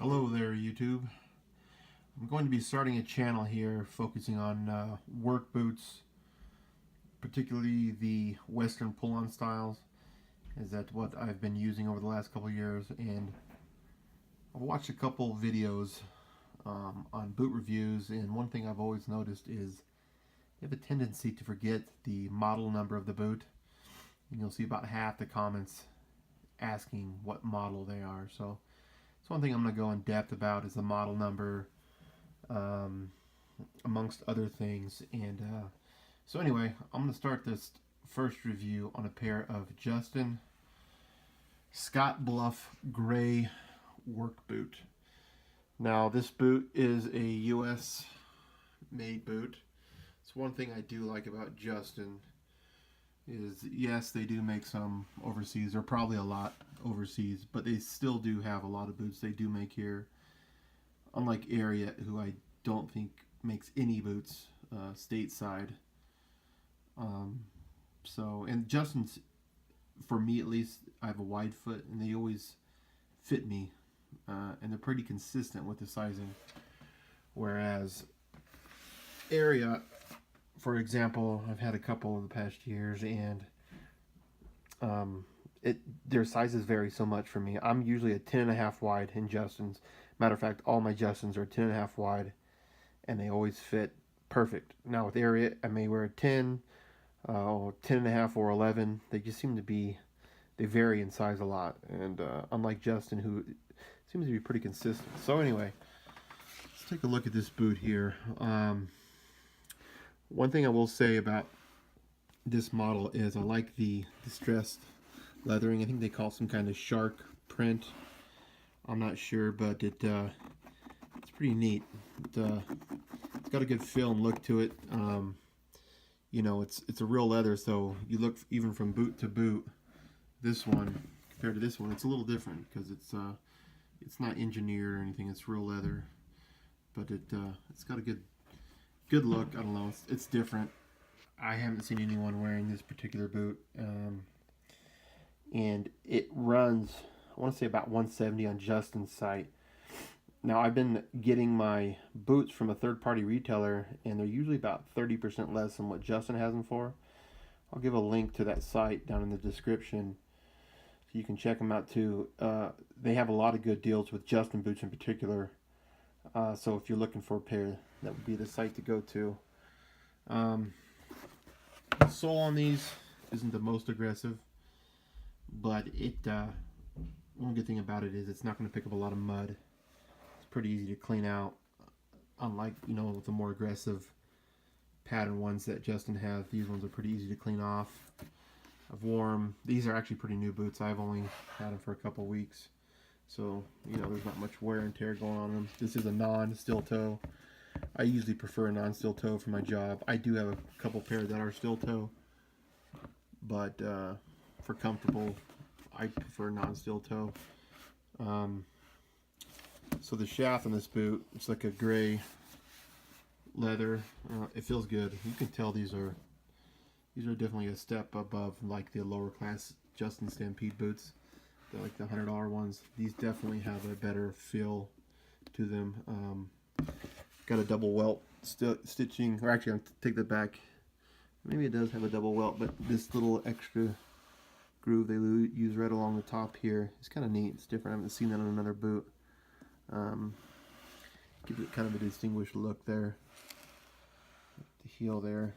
Hello there, YouTube. I'm going to be starting a channel here focusing on work boots, particularly the Western pull-on styles, as that's what I've been using over the last couple of years. And I've watched a couple videos on boot reviews, and one thing I've always noticed is you have a tendency to forget the model number of the boot, and you'll see about half the comments asking what model they are. So it's one thing I'm going to go in depth about is the model number, amongst other things. And so anyway, I'm going to start this first review on a pair of Justin Scottsbluff gray work boot. Now this boot is a US made boot. It's one thing I do like about Justin is, yes, they do make some overseas, or probably a lot overseas, but they still do have a lot of boots they do make here. Unlike Ariat, who I don't think makes any boots stateside. And Justin's, for me at least, I have a wide foot, and they always fit me, and they're pretty consistent with the sizing. Whereas Ariat, for example, I've had a couple in the past years, and their sizes vary so much for me. I'm usually a 10.5 wide in Justin's. Matter of fact, all my Justin's are 10.5 wide, and they always fit perfect. Now with Ariat, I may wear a 10, or 10.5, or 11. They just seem to be, they vary in size a lot. And unlike Justin, who seems to be pretty consistent. So anyway, let's take a look at this boot here. One thing I will say about this model is I like the distressed leathering. I think they call it some kind of shark print. I'm not sure, but it's pretty neat. It's got a good feel and look to it. You know, it's a real leather, so you look even from boot to boot. This one compared to this one, it's a little different because it's not engineered or anything. It's real leather, but it's got a good look. I don't know, it's different. I haven't seen anyone wearing this particular boot, and it runs, I want to say, about 170 on Justin's site. Now I've been getting my boots from a third-party retailer, and they're usually about 30% less than what Justin has them for. I'll give a link to that site down in the description so you can check them out too. They have a lot of good deals with Justin boots in particular. So if you're looking for a pair, that would be the site to go to. The sole on these isn't the most aggressive, but one good thing about it is it's not going to pick up a lot of mud. It's pretty easy to clean out, unlike, you know, the more aggressive pattern ones that Justin has. These ones are pretty easy to clean off. I've worn them. These are actually pretty new boots. I've only had them for a couple weeks. So, you know, there's not much wear and tear going on them. This is a non-steel toe. I usually prefer a non-steel toe for my job. I do have a couple pairs that are steel toe, but for comfortable, I prefer non-steel toe. So the shaft on this boot, it's like a gray leather. It feels good. You can tell these are definitely a step above like the lower class Justin Stampede boots. They're like the $100 ones. These definitely have a better feel to them. Got a double welt stitching, or actually, I'll take that back. Maybe it does have a double welt, but this little extra groove they use right along the top here is kind of neat. It's different. I haven't seen that on another boot. Gives it kind of a distinguished look there. The heel there.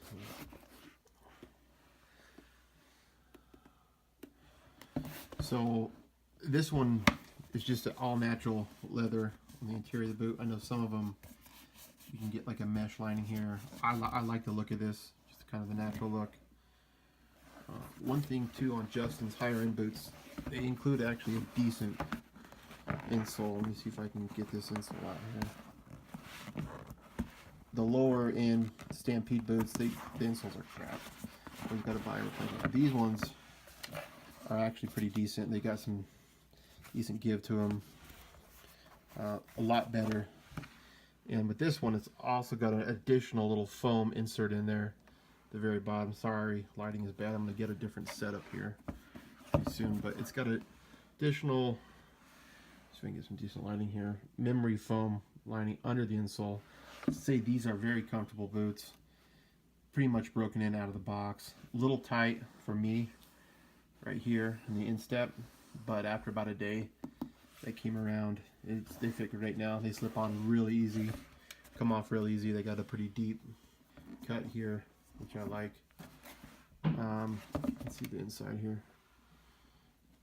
So this one is just an all-natural leather on the interior of the boot. I know some of them you can get like a mesh lining here. I like the look of this, just kind of the natural look. One thing too on Justin's higher end boots, they include actually a decent insole. Let me see if I can get this insole out here. The lower end Stampede boots, the insoles are crap. We've got to buy replacement. These ones are actually pretty decent. They got some decent give to them. A lot better. And with this one, it's also got an additional little foam insert in there at the very bottom. Sorry, lighting is bad. I'm going to get a different setup here pretty soon. But it's got an additional, see if I can get some decent lighting here. Memory foam lining under the insole. Let's say these are very comfortable boots. Pretty much broken in out of the box. A little tight for me right here in the instep, but after about a day they came around. They fit great now. They slip on really easy, come off real easy. They got a pretty deep cut here, which I like. Let's see the inside here.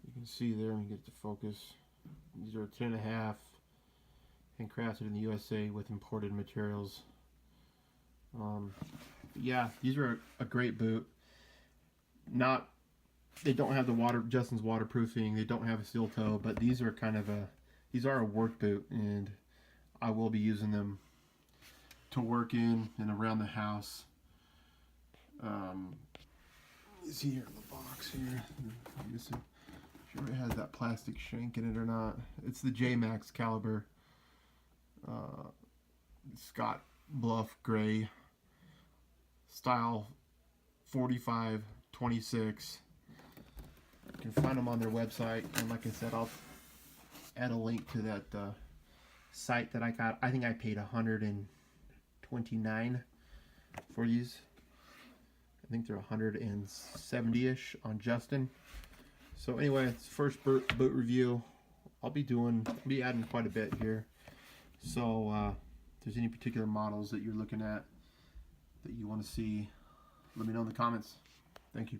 You can see there, let me get it to focus. These are 10.5 handcrafted in the USA with imported materials. Yeah, these are a great boot. They don't have the Justin's waterproofing. They don't have a steel toe, but these are these are a work boot, and I will be using them to work in and around the house. You see here in the box here. I'm missing. Sure it has that plastic shank in it or not. It's the J Max caliber, Scottsbluff gray, style 45-26. You can find them on their website, and like I said, I'll add a link to that site that I got. I think I paid $129 for these. I think they're 170-ish on Justin. So anyway, it's first boot review. I'll be adding quite a bit here. So if there's any particular models that you're looking at that you want to see, let me know in the comments. Thank you.